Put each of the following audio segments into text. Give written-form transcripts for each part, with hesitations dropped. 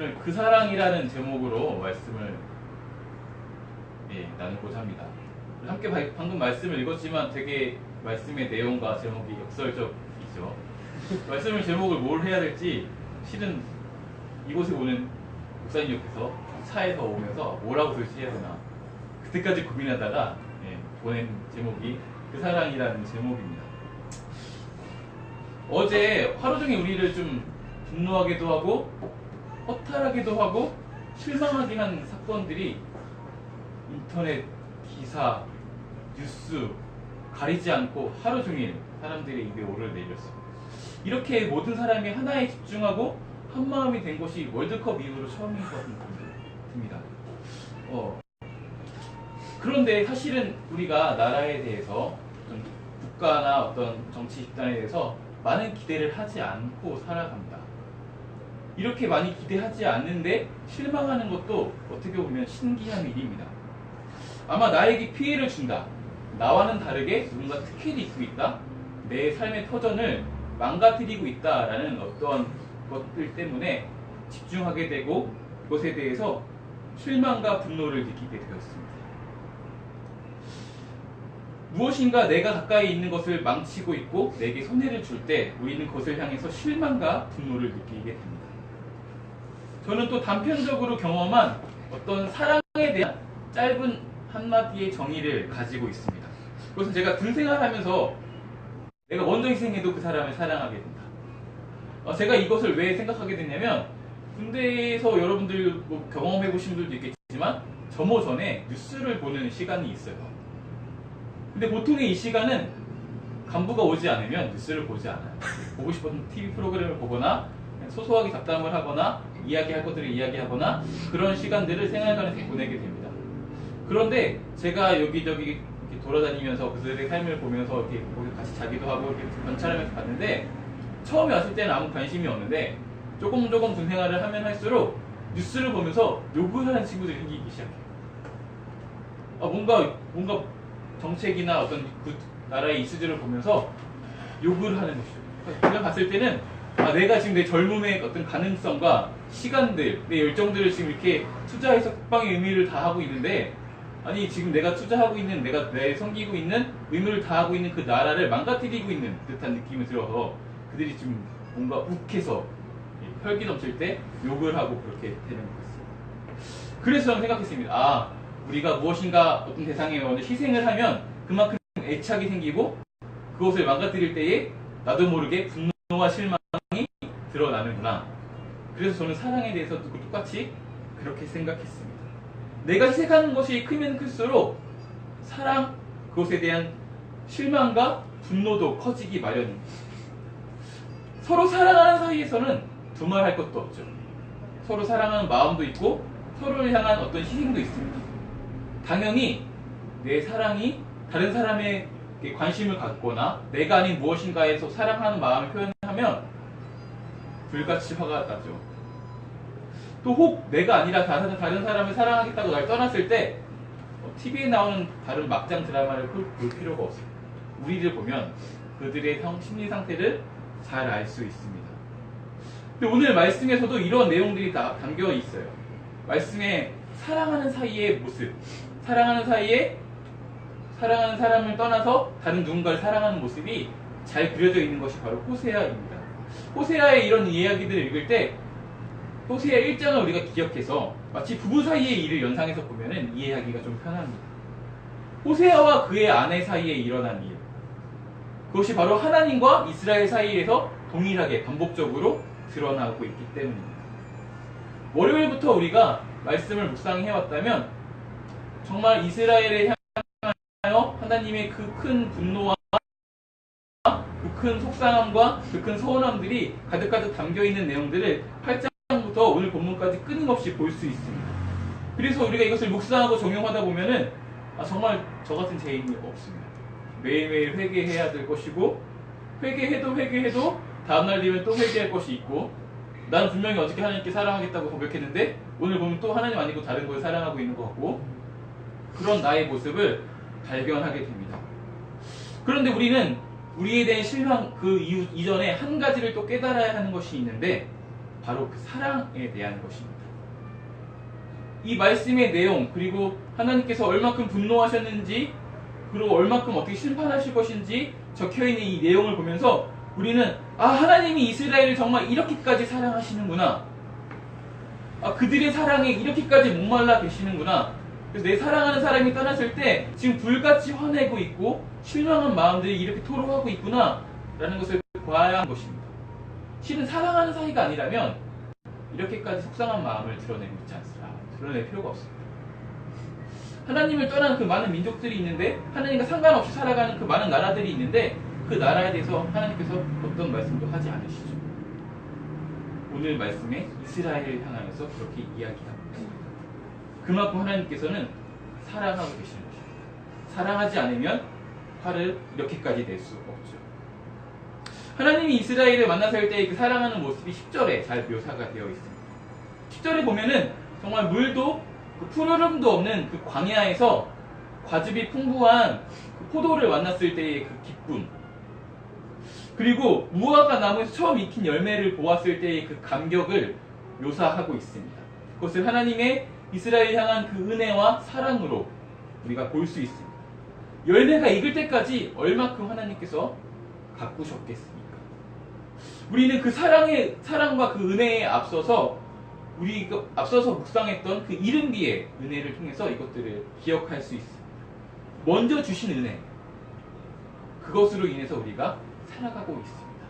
오늘 그 사랑이라는 제목으로 말씀을 나누고자 합니다. 함께 방금 말씀을 읽었지만 되게 말씀의 내용과 제목이 역설적이죠. 말씀을 제목을 뭘 해야 될지 실은 이곳에 오는 목사님께서 차에서 오면서 뭐라고 도대체 해야 되나 그때까지 고민하다가 보낸 제목이 그 사랑이라는 제목입니다. 어제 하루 종일 우리를 좀 분노하기도 하고 허탈하기도 하고 실망하게 한 사건들이 인터넷 기사, 뉴스 가리지 않고 하루 종일 사람들의 입에 오르내렸습니다. 이렇게 모든 사람이 하나에 집중하고 한 마음이 된 것이 월드컵 이후로 처음인 것 같습니다. 그런데 사실은 우리가 나라에 대해서 어떤 국가나 어떤 정치 집단에 대해서 많은 기대를 하지 않고 살아갑니다. 이렇게 많이 기대하지 않는데 실망하는 것도 어떻게 보면 신기한 일입니다. 아마 나에게 피해를 준다. 나와는 다르게 누군가 특혜를 입고 있다. 내 삶의 터전을 망가뜨리고 있다라는 어떤 것들 때문에 집중하게 되고 그것에 대해서 실망과 분노를 느끼게 되었습니다. 무엇인가 내가 가까이 있는 것을 망치고 있고 내게 손해를 줄 때 우리는 그것을 향해서 실망과 분노를 느끼게 됩니다. 저는 또 단편적으로 경험한 어떤 사랑에 대한 짧은 한마디의 정의를 가지고 있습니다. 그것은 제가 군 생활하면서 내가 먼저 희생해도 그 사람을 사랑하게 된다. 제가 이것을 왜 생각하게 됐냐면 군대에서 여러분들 뭐 경험해 보신 분들도 있겠지만 점호 전에 뉴스를 보는 시간이 있어요. 근데 보통의 이 시간은 간부가 오지 않으면 뉴스를 보지 않아요. 보고 싶은 TV 프로그램을 보거나 소소하게 잡담을 하거나 이야기할 것들을 이야기하거나 그런 시간들을 생활관에서 보내게 됩니다. 그런데 제가 여기저기 이렇게 돌아다니면서 그들의 삶을 보면서 이렇게 같이 자기도 하고 이렇게 관찰하면서 봤는데 처음에 왔을 때는 아무 관심이 없는데 조금 군 생활을 하면 할수록 뉴스를 보면서 욕을 하는 친구들이 생기기 시작해요. 뭔가 정책이나 어떤 그 나라의 이슈들을 보면서 욕을 하는 것이죠. 제가 봤을 때는 내가 지금 내 젊음의 어떤 가능성과 시간들, 내 열정들을 지금 이렇게 투자해서 국방의 의미를 다하고 있는데 아니 지금 내가 투자하고 있는 내가 섬기고 있는 의무를 다하고 있는 그 나라를 망가뜨리고 있는 듯한 느낌이 들어서 그들이 지금 뭔가 욱해서 혈기 넘칠 때 욕을 하고 그렇게 되는 것 같습니다. 그래서 저는 생각했습니다. 우리가 무엇인가 어떤 대상에 먼저 희생을 하면 그만큼 애착이 생기고 그것을 망가뜨릴 때에 나도 모르게 분노와 실망이 드러나는구나. 그래서 저는 사랑에 대해서도 똑같이 그렇게 생각했습니다. 내가 희생하는 것이 크면 클수록 사랑, 그것에 대한 실망과 분노도 커지기 마련입니다. 서로 사랑하는 사이에서는 두말할 것도 없죠. 서로 사랑하는 마음도 있고 서로를 향한 어떤 희생도 있습니다. 당연히 내 사랑이 다른 사람의 관심을 갖거나 내가 아닌 무엇인가에서 사랑하는 마음을 표현하면 불같이 화가 나죠. 또 혹 내가 아니라 다른 사람을 사랑하겠다고 날 떠났을 때 TV에 나오는 다른 막장 드라마를 볼 필요가 없어요. 우리를 보면 그들의 심리 상태를 잘 알 수 있습니다. 근데 오늘 말씀에서도 이런 내용들이 다 담겨 있어요. 말씀에 사랑하는 사이의 모습, 사랑하는 사이에 사랑하는 사람을 떠나서 다른 누군가를 사랑하는 모습이 잘 그려져 있는 것이 바로 호세아입니다. 호세아의 이런 이야기들을 읽을 때 호세아 1장을 우리가 기억해서 마치 부부 사이의 일을 연상해서 보면 이해하기가 좀 편합니다. 호세아와 그의 아내 사이에 일어난 일, 그것이 바로 하나님과 이스라엘 사이에서 동일하게 반복적으로 드러나고 있기 때문입니다. 월요일부터 우리가 말씀을 묵상해왔다면 정말 이스라엘에 향하여 하나님의 그 큰 분노와 그 큰 속상함과 그 큰 서운함들이 가득가득 담겨있는 내용들을 8장부터 오늘 본문까지 끊임없이 볼 수 있습니다. 그래서 우리가 이것을 묵상하고 적용하다 보면은 정말 저 같은 죄인이 없습니다. 매일매일 회개해야 될 것이고 회개해도 다음날 되면 또 회개할 것이 있고 나는 분명히 어저께 하나님께 사랑하겠다고 고백했는데 오늘 보면 또 하나님 아니고 다른 걸 사랑하고 있는 것 같고 그런 나의 모습을 발견하게 됩니다. 그런데 우리는 우리에 대한 실망 그 이전에 한 가지를 또 깨달아야 하는 것이 있는데 바로 그 사랑에 대한 것입니다. 이 말씀의 내용, 그리고 하나님께서 얼마큼 분노하셨는지, 그리고 얼마큼 어떻게 심판하실 것인지 적혀있는 이 내용을 보면서 우리는 하나님이 이스라엘을 정말 이렇게까지 사랑하시는구나, 그들의 사랑에 이렇게까지 목말라 계시는구나. 그래서 내 사랑하는 사람이 떠났을 때 지금 불같이 화내고 있고 실망한 마음들이 이렇게 토로하고 있구나 라는 것을 봐야 하는 것입니다. 실은 사랑하는 사이가 아니라면 이렇게까지 속상한 마음을 드러내지 않습니다. 드러낼 필요가 없습니다. 하나님을 떠난 그 많은 민족들이 있는데, 하나님과 상관없이 살아가는 그 많은 나라들이 있는데, 그 나라에 대해서 하나님께서 어떤 말씀도 하지 않으시죠. 오늘 말씀에 이스라엘을 향하여서 그렇게 이야기하고 있습니다. 그만큼 하나님께서는 사랑하고 계시는 것입니다. 사랑하지 않으면 화를 이렇게까지 낼 수 없죠. 하나님이 이스라엘을 만나서 때 그 사랑하는 모습이 10절에 잘 묘사가 되어 있습니다. 10절에 보면은 정말 물도 푸르름도 없는 그 광야에서 과즙이 풍부한 그 포도를 만났을 때의 그 기쁨, 그리고 무화과 나무에서 처음 익힌 열매를 보았을 때의 그 감격을 묘사하고 있습니다. 그것을 하나님의 이스라엘 향한 그 은혜와 사랑으로 우리가 볼 수 있습니다. 열매가 익을 때까지 얼마큼 하나님께서 가꾸셨겠습니까? 우리는 그 사랑과 그 은혜에 앞서서 우리가 앞서서 묵상했던 그 이른비의 은혜를 통해서 이것들을 기억할 수 있습니다. 먼저 주신 은혜, 그것으로 인해서 우리가 살아가고 있습니다.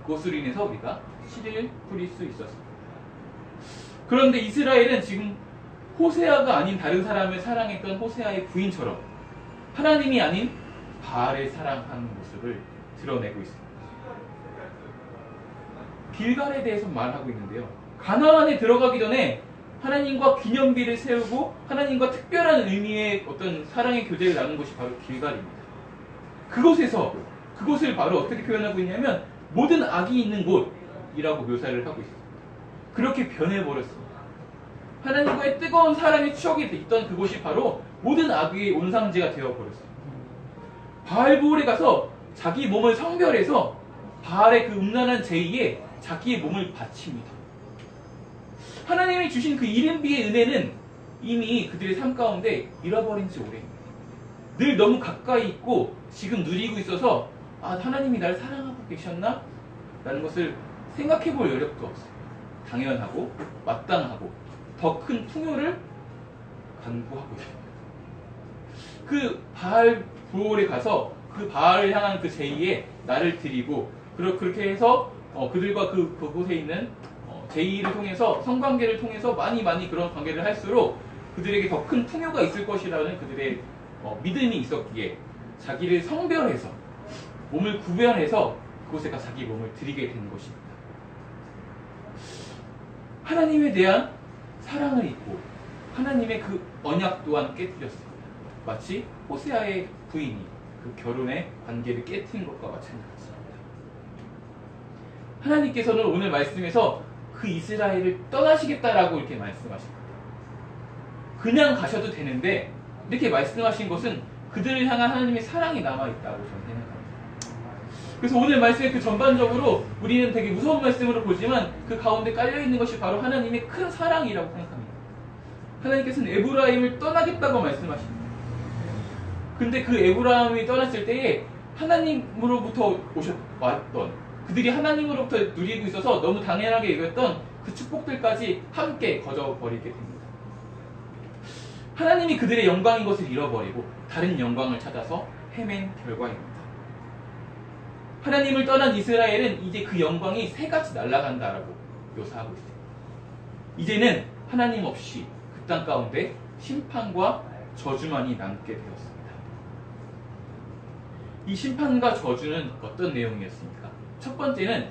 그것으로 인해서 우리가 씨를 뿌릴 수 있었습니다. 그런데 이스라엘은 지금 호세아가 아닌 다른 사람을 사랑했던 호세아의 부인처럼 하나님이 아닌 바알을 사랑하는 모습을 드러내고 있습니다. 길갈에 대해서 말하고 있는데요, 가나안에 들어가기 전에 하나님과 기념비를 세우고 하나님과 특별한 의미의 어떤 사랑의 교제를 나눈 것이 바로 길갈입니다. 그곳을 바로 어떻게 표현하고 있냐면 모든 악이 있는 곳이라고 묘사를 하고 있습니다. 그렇게 변해버렸습니다. 하나님과의 뜨거운 사랑의 추억이 있던 그곳이 바로 모든 악의 온상지가 되어버렸습니다. 바알보올에 가서 자기 몸을 성별해서 바알의 그 음란한 제의에 자기의 몸을 바칩니다. 하나님이 주신 그 이른비의 은혜는 이미 그들의 삶 가운데 잃어버린 지 오래입니다. 늘 너무 가까이 있고 지금 누리고 있어서 하나님이 날 사랑하고 계셨나? 라는 것을 생각해 볼 여력도 없어요. 당연하고 마땅하고 더 큰 풍요를 간구하고 있습니다. 그 바알 부올에 가서 그 바알을 향한 그 제의에 나를 드리고 그렇게 해서 그들과 그곳에 있는 제의를 통해서 성관계를 통해서 많이 그런 관계를 할수록 그들에게 더 큰 풍요가 있을 것이라는 그들의 믿음이 있었기에 자기를 성별해서 몸을 구별해서 그곳에 가서 자기 몸을 드리게 된 것입니다. 하나님에 대한 사랑을 잊고 하나님의 그 언약 또한 깨뜨렸습니다. 마치 호세아의 부인이 그 결혼의 관계를 깨뜨린 것과 마찬가지입니다. 하나님께서는 오늘 말씀에서 그 이스라엘을 떠나시겠다라고 이렇게 말씀하십니다. 그냥 가셔도 되는데 이렇게 말씀하신 것은 그들을 향한 하나님의 사랑이 남아있다고 저는 생각합니다. 그래서 오늘 말씀의 그 전반적으로 우리는 되게 무서운 말씀으로 보지만 그 가운데 깔려있는 것이 바로 하나님의 큰 사랑이라고 생각합니다. 하나님께서는 에브라임을 떠나겠다고 말씀하십니다. 근데 그 에브라임이 떠났을 때에 하나님으로부터 왔던, 그들이 하나님으로부터 누리고 있어서 너무 당연하게 여겼던 그 축복들까지 함께 거저버리게 됩니다. 하나님이 그들의 영광인 것을 잃어버리고 다른 영광을 찾아서 헤맨 결과입니다. 하나님을 떠난 이스라엘은 이제 그 영광이 새같이 날아간다라고 묘사하고 있습니다. 이제는 하나님 없이 그 땅 가운데 심판과 저주만이 남게 되었습니다. 이 심판과 저주는 어떤 내용이었습니까? 첫 번째는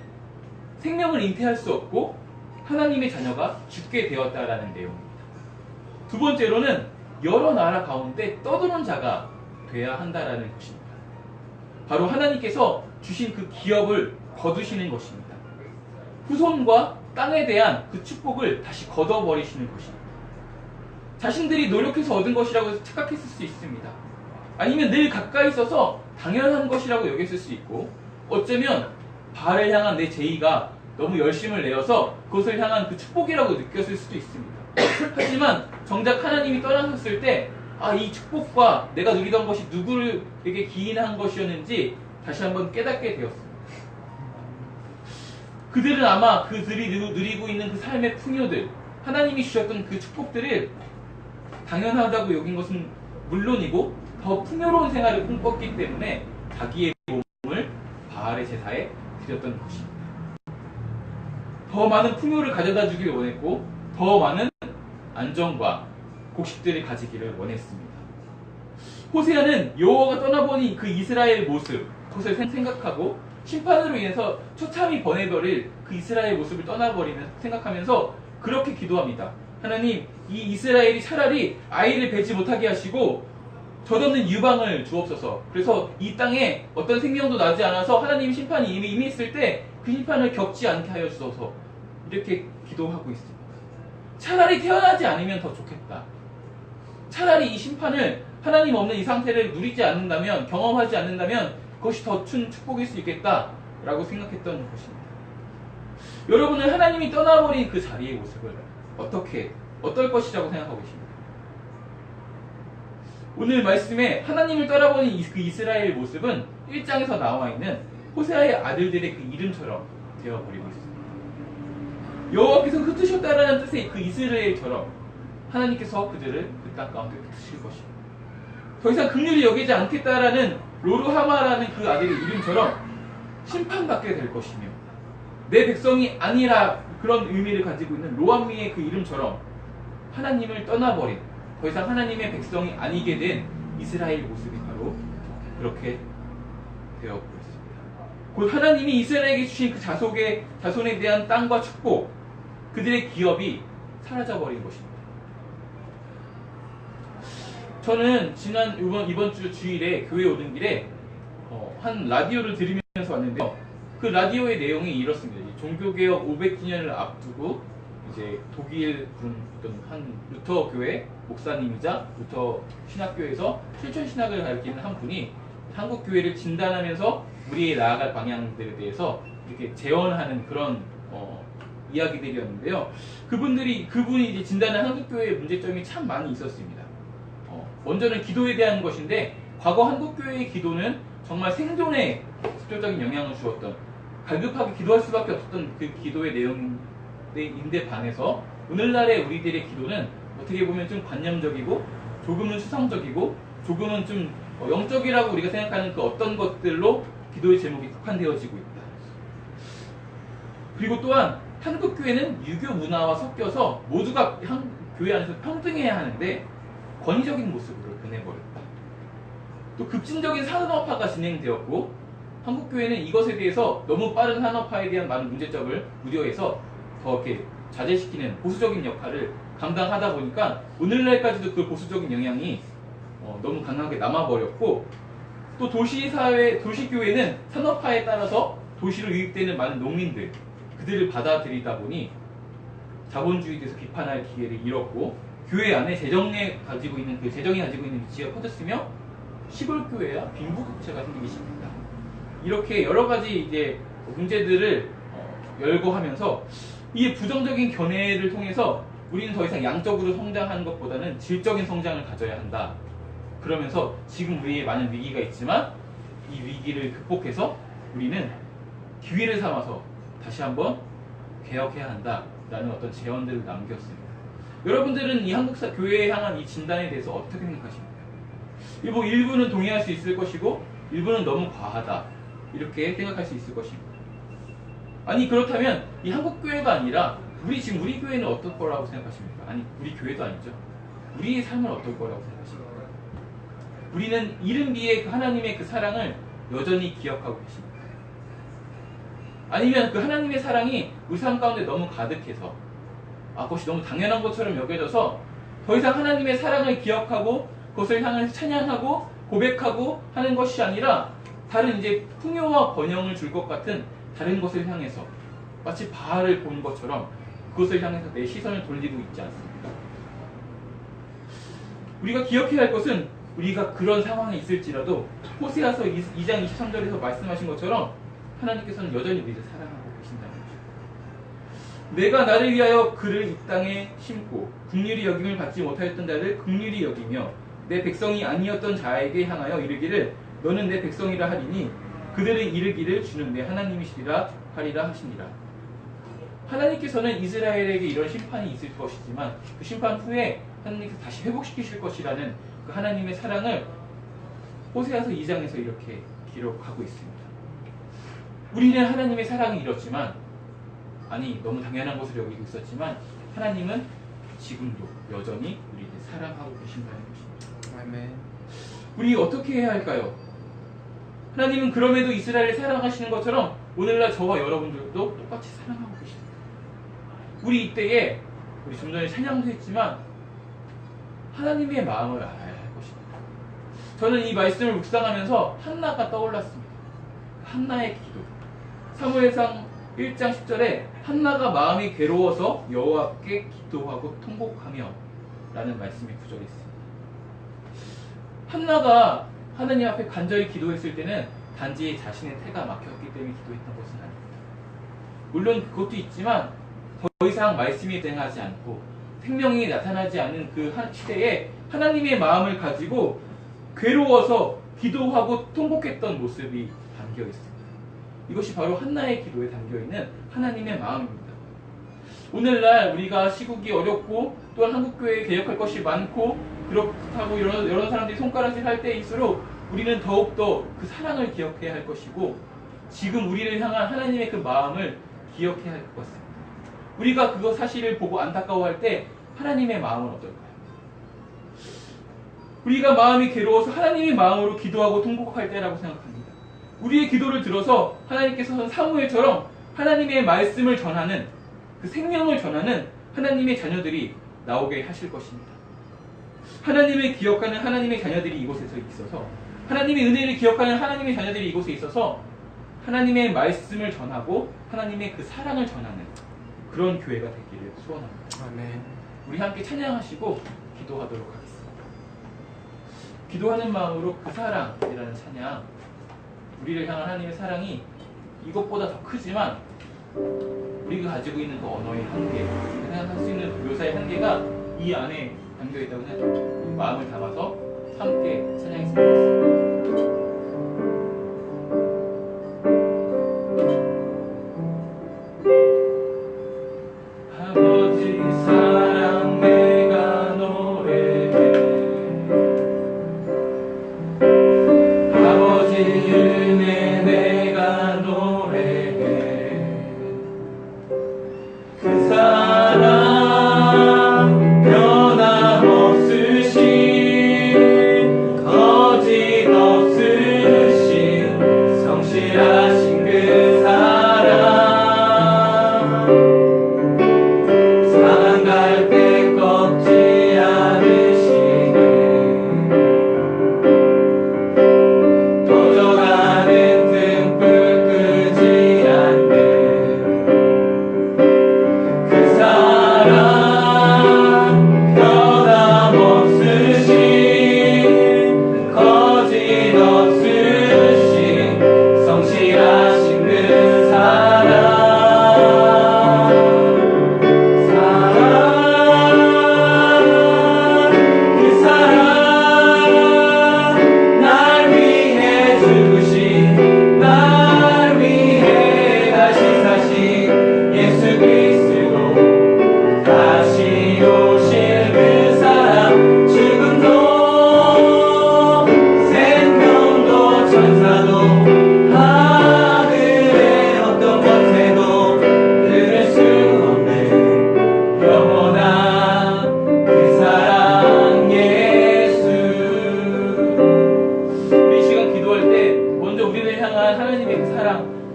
생명을 잉태할 수 없고 하나님의 자녀가 죽게 되었다라는 내용입니다. 두 번째로는 여러 나라 가운데 떠드는 자가 돼야 한다라는 것입니다. 바로 하나님께서 주신 그 기업을 거두시는 것입니다. 후손과 땅에 대한 그 축복을 다시 걷어버리시는 것입니다. 자신들이 노력해서 얻은 것이라고 착각했을 수 있습니다. 아니면 늘 가까이 있어서 당연한 것이라고 여겼을 수 있고, 어쩌면 바알을 향한 내 제의가 너무 열심을 내어서 그것을 향한 그 축복이라고 느꼈을 수도 있습니다. 하지만 정작 하나님이 떠나셨을 때 이 축복과 내가 누리던 것이 누구에게 기인한 것이었는지 다시 한번 깨닫게 되었습니다. 그들은 아마 그들이 누리고 있는 그 삶의 풍요들, 하나님이 주셨던 그 축복들을 당연하다고 여긴 것은 물론이고 더 풍요로운 생활을 꿈꿨기 때문에 자기의 몸을 바알의 제사에 드렸던 것입니다. 더 많은 풍요를 가져다 주길 원했고 더 많은 안정과 곡식들을 가지기를 원했습니다. 호세아는 여호와가 떠나보니 그 이스라엘 모습, 그것을 생각하고 심판으로 인해서 처참히 번해버릴 그 이스라엘 모습을 떠나버리면서 생각하면서 그렇게 기도합니다. 하나님, 이 이스라엘이 차라리 아이를 뵈지 못하게 하시고 젖없는 유방을 주옵소서. 그래서 이 땅에 어떤 생명도 나지 않아서 하나님 심판이 이미 임했을 때 그 심판을 겪지 않게 하여 주소서. 이렇게 기도하고 있습니다. 차라리 태어나지 않으면 더 좋겠다. 차라리 이 심판을 하나님 없는 이 상태를 누리지 않는다면, 경험하지 않는다면 그것이 더 큰 축복일 수 있겠다라고 생각했던 것입니다. 여러분은 하나님이 떠나버린 그 자리의 모습을 어떨 것이라고 생각하고 계십니까? 오늘 말씀에 하나님을 떠나버린 그 이스라엘 모습은 1장에서 나와 있는 호세아의 아들들의 그 이름처럼 되어버리고 있습니다. 여호와께서 흩으셨다라는 뜻의 그 이스라엘처럼 하나님께서 그들을 그 땅 가운데 흩으실 것입니다. 더 이상 긍휼히 여기지 않겠다라는 로르하마라는 그 아들의 이름처럼 심판받게 될 것이며 내 백성이 아니라 그런 의미를 가지고 있는 로암미의 그 이름처럼 하나님을 떠나버린 더 이상 하나님의 백성이 아니게 된 이스라엘 모습이 바로 그렇게 되어버렸습니다. 곧 하나님이 이스라엘에게 주신 그 자손에 대한 땅과 축복, 그들의 기업이 사라져버린 것입니다. 저는 이번 주 주일에 교회 오는 길에 한 라디오를 들으면서 왔는데요. 그 라디오의 내용이 이렇습니다. 종교개혁 500주년을 앞두고 이제 독일 어떤 한 루터 교회 목사님이자 루터 신학교에서 실천 신학을 가르치는 한 분이 한국 교회를 진단하면서 우리의 나아갈 방향들에 대해서 이렇게 재언하는 그런 이야기들이었는데요. 그분이 이제 진단한 한국 교회의 문제점이 참 많이 있었습니다. 먼저는 기도에 대한 것인데 과거 한국 교회의 기도는 정말 생존에 직접적인 영향을 주었던 갈급하게 기도할 수밖에 없었던 그 기도의 내용인데 반해서 오늘날의 우리들의 기도는 어떻게 보면 좀 관념적이고 조금은 수상적이고 조금은 좀 영적이라고 우리가 생각하는 그 어떤 것들로 기도의 제목이 국한되어지고 있다. 그리고 또한 한국 교회는 유교 문화와 섞여서 모두가 교회 안에서 평등해야 하는데 권위적인 모습으로 변해버렸다. 또 급진적인 산업화가 진행되었고 한국 교회는 이것에 대해서 너무 빠른 산업화에 대한 많은 문제점을 우려해서 더 이렇게 자제시키는 보수적인 역할을 감당하다 보니까 오늘날까지도 그 보수적인 영향이 너무 강하게 남아버렸고 또 도시교회는 산업화에 따라서 도시로 유입되는 많은 농민들 그들을 받아들이다 보니 자본주의에 대해서 비판할 기회를 잃었고 교회 안에 재정이 가지고 있는 위치가 커졌으며 시골교회와 빈부격차가 생기기 시작했다. 이렇게 여러 가지 이제 문제들을 열거하면서 이 부정적인 견해를 통해서 우리는 더 이상 양적으로 성장하는 것보다는 질적인 성장을 가져야 한다. 그러면서 지금 우리의 많은 위기가 있지만 이 위기를 극복해서 우리는 기회를 삼아서 다시 한번 개혁해야 한다라는 어떤 제언들을 남겼습니다. 여러분들은 이 한국 교회에 향한 이 진단에 대해서 어떻게 생각하십니까? 일부는 동의할 수 있을 것이고 일부는 너무 과하다 이렇게 생각할 수 있을 것입니다. 아니 그렇다면 이 한국 교회가 아니라 우리 교회는 어떨 거라고 생각하십니까? 아니 우리 교회도 아니죠. 우리의 삶은 어떨 거라고 생각하십니까? 우리는 이른비에 그 하나님의 그 사랑을 여전히 기억하고 계십니까? 아니면 그 하나님의 사랑이 우리 삶 가운데 너무 가득해서 그것이 너무 당연한 것처럼 여겨져서 더 이상 하나님의 사랑을 기억하고 그것을 향해서 찬양하고 고백하고 하는 것이 아니라 다른 이제 풍요와 번영을 줄 것 같은 다른 것을 향해서 마치 바알을 본 것처럼 그것을 향해서 내 시선을 돌리고 있지 않습니까? 우리가 기억해야 할 것은 우리가 그런 상황에 있을지라도 호세아서 2장 23절에서 말씀하신 것처럼 하나님께서는 여전히 우리를 사랑하고 계신다는 것입니다. 내가 나를 위하여 그를 이 땅에 심고 긍휼히 여김을 받지 못하였던 자를 긍휼히 여기며 내 백성이 아니었던 자에게 향하여 이르기를 너는 내 백성이라 하리니 그들의 이르기를 주는 내 하나님이시리라 하리라 하시니라. 하나님께서는 이스라엘에게 이런 심판이 있을 것이지만 그 심판 후에 하나님께서 다시 회복시키실 것이라는 그 하나님의 사랑을 호세아서 2장에서 이렇게 기록하고 있습니다. 우리는 하나님의 사랑이 이렇지만, 아니 너무 당연한 것을 여기고 있었지만 하나님은 지금도 여전히 우리를 사랑하고 계신다는 것입니다. 아멘. 우리 어떻게 해야 할까요? 하나님은 그럼에도 이스라엘을 사랑하시는 것처럼 오늘날 저와 여러분들도 똑같이 사랑하고 계십니다. 우리 이때에 우리 좀 전에 찬양도 했지만 하나님의 마음을 알아야 할 것입니다. 저는 이 말씀을 묵상하면서 한나가 떠올랐습니다. 한나의 기도. 사무엘상 1장 10절에 한나가 마음이 괴로워서 여호와께 기도하고 통곡하며 라는 말씀이 구절이 있습니다. 한나가 하나님 앞에 간절히 기도했을 때는 단지 자신의 태가 막혔기 때문에 기도했던 것은 아닙니다. 물론 그것도 있지만 더 이상 말씀이 대응하지 않고 생명이 나타나지 않은 그 시대에 하나님의 마음을 가지고 괴로워서 기도하고 통곡했던 모습이 담겨 있습니다. 이것이 바로 한나의 기도에 담겨있는 하나님의 마음입니다. 오늘날 우리가 시국이 어렵고 또한 한국교회에 개혁할 것이 많고 그렇다고 여러 사람들이 손가락질 할 때일수록 우리는 더욱더 그 사랑을 기억해야 할 것이고 지금 우리를 향한 하나님의 그 마음을 기억해야 할 것 같습니다. 우리가 그거 사실을 보고 안타까워할 때 하나님의 마음은 어떨까요? 우리가 마음이 괴로워서 하나님의 마음으로 기도하고 통곡할 때라고 생각합니다. 우리의 기도를 들어서 하나님께서는 사무엘처럼 하나님의 말씀을 전하는 그 생명을 전하는 하나님의 자녀들이 나오게 하실 것입니다. 하나님을 기억하는 하나님의 자녀들이 이곳에서 있어서 하나님의 은혜를 기억하는 하나님의 자녀들이 이곳에 있어서 하나님의 말씀을 전하고 하나님의 그 사랑을 전하는 그런 교회가 되기를 소원합니다. 아멘. 우리 함께 찬양하시고 기도하도록 하겠습니다. 기도하는 마음으로 그 사랑이라는 찬양, 우리를 향한 하나님의 사랑이 이것보다 더 크지만 우리가 가지고 있는 그 언어의 한계, 생각할 수 있는 묘사의 한계가 이 안에 담겨있다고 생각합니다. 마음을 담아서 함께 찬양했으면 좋겠습니다. 아버지 사랑 내가 노래해 아버지 은혜 내가 노래해 그 사랑 변함없으신 거짓없으신 성실하신 그 사랑 상할 때 꺾지 않으시네 터져가는 등불 끄지 않네 그 사랑 변함없으신 거짓없으신 성실하신 그 사랑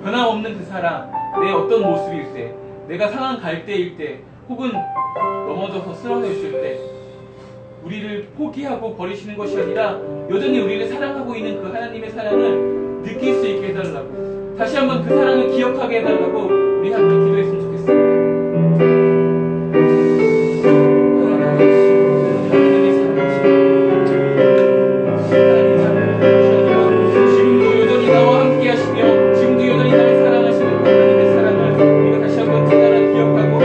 변함없는 그 사랑, 내 어떤 모습일 때, 내가 상한 갈대일 때, 혹은 넘어져서 쓰러져 있을 때 우리를 포기하고 버리시는 것이 아니라 여전히 우리를 사랑하고 있는 그 하나님의 사랑을 느낄 수 있게 해달라고, 다시 한번 그 사랑을 기억하게 해달라고 우리 함께 기도했으면 좋겠습니다. 지금도 여전히 나와 함께 하시며 지금도 여전히 나를 사랑하시는 그 하나님의 사랑을 우리가 다시 한번 깨달아 기억하고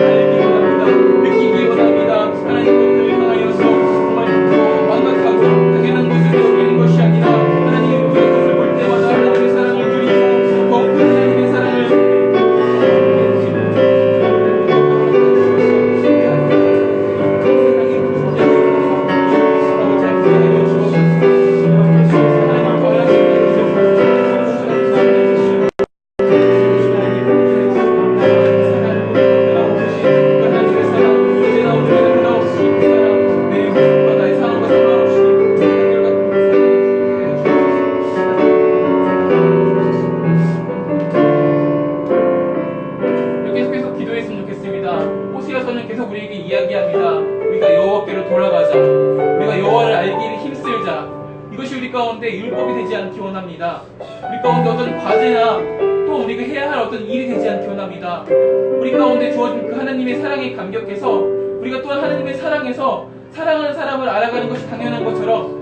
원합니다. 우리 가운데 어떤 과제나 또 우리가 해야 할 어떤 일이 되지 않기 원합니다. 우리 가운데 주어진 그 하나님의 사랑에 감격해서 우리가 또한 하나님의 사랑에서 사랑하는 사람을 알아가는 것이 당연한 것처럼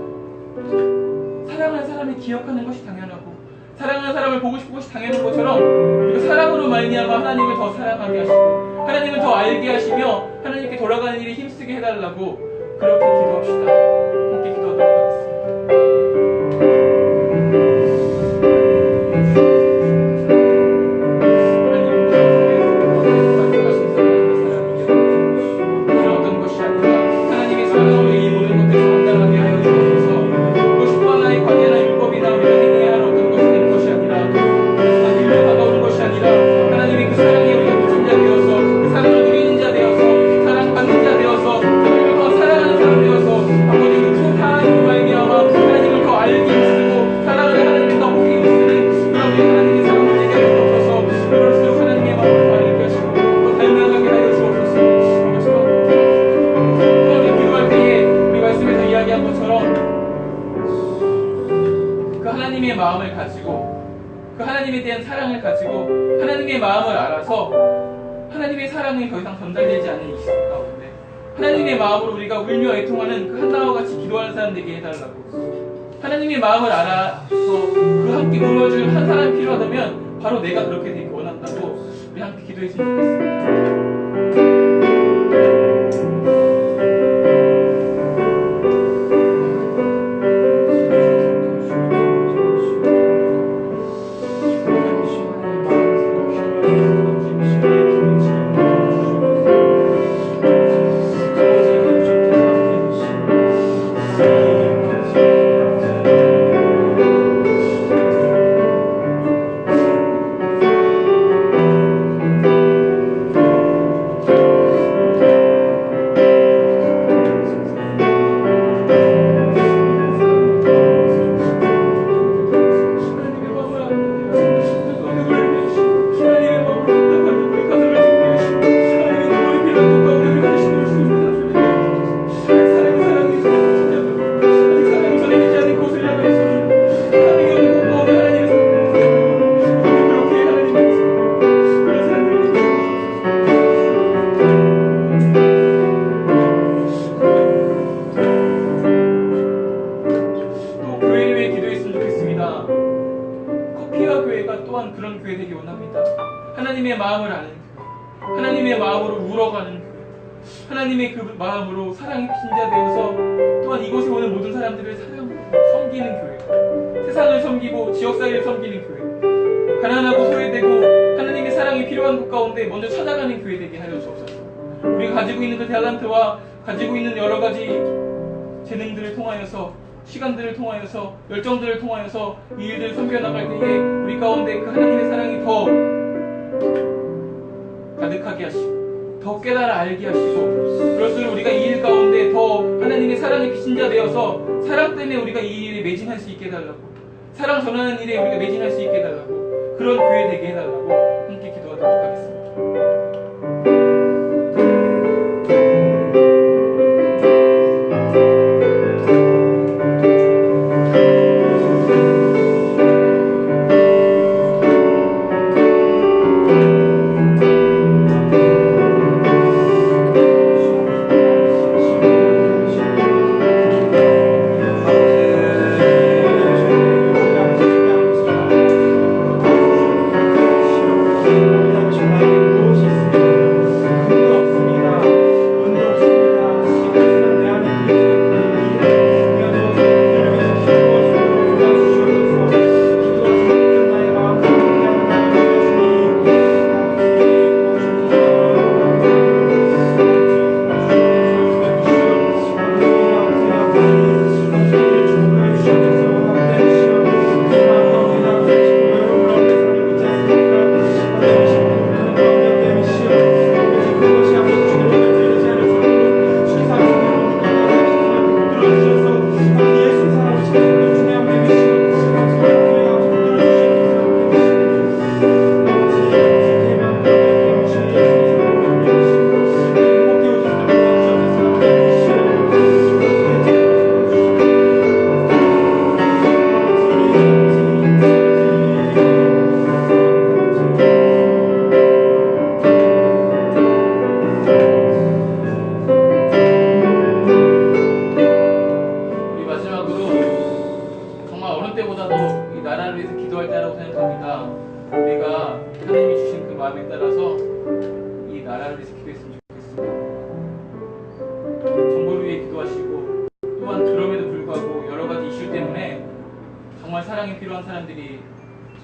사랑하는 사람을 기억하는 것이 당연하고 사랑하는 사람을 보고 싶은 것이 당연한 것처럼 우리가 사랑으로 말미암아 하나님을 더 사랑하게 하시고 하나님을 더 알게 하시며 하나님께 돌아가는 일에 힘쓰게 해달라고 그렇게 기도합시다. 함께 기도하도록 하겠습니다. 마음을 가지고 그 하나님에 대한 사랑을 가지고 하나님의 마음을 알아서 하나님의 사랑이 더 이상 전달되지 않는 이 시간 가운데 하나님의 마음으로 우리가 울며 애통하는 그 한나와 같이 기도하는 사람 되게 해달라고 하나님의 마음을 알아서 그 함께 울어줄 한 사람이 필요하다면 바로 내가 그렇게 되기 원한다고 우리 함께 기도했으면 좋겠습니다. 하나님의 마음을 아는 교회, 하나님의 마음으로 울어가는 교회, 하나님의 그 마음으로 사랑의 신자 되어서 또한 이곳에 오는 모든 사람들을 섬기는 교회, 세상을 섬기고 지역사회를 섬기는 교회, 가난하고 소외되고 하나님의 사랑이 필요한 곳 가운데 먼저 찾아가는 교회 되게 하여 주옵소서. 우리가 가지고 있는 그 탤런트와 가지고 있는 여러 가지 재능들을 통하여서 시간들을 통하여서 열정들을 통하여서 이 일들을 섬겨나갈 때에 우리 가운데 그 하나님의 사랑이 더 가득하게 하시고 더 깨달아 알게 하시고 그럴수록 우리가 이 일 가운데 더 하나님의 사랑의 신자 되어서 사랑 때문에 우리가 이 일에 매진할 수 있게 해달라고 사랑 전하는 일에 우리가 매진할 수 있게 해달라고 그런 교회 되게 해달라고 함께 기도하도록 하겠습니다. Thank you. 나라를 위해서 기도할 때라고 생각합니다. 우리가 하나님이 주신 그 마음에 따라서 이 나라를 위해서 기도했으면 좋겠습니다. 정보를 위해 기도하시고, 또한 그럼에도 불구하고 여러 가지 이슈 때문에 정말 사랑이 필요한 사람들이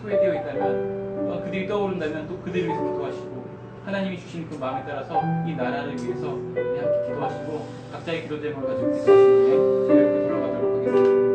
소외되어 있다면, 또한 그들이 떠오른다면 또 그들을 위해서 기도하시고, 하나님이 주신 그 마음에 따라서 이 나라를 위해서 함께 기도하시고, 각자의 기도 제목을 가지고 기도하신 후에 제가 이렇게 돌아가도록 하겠습니다.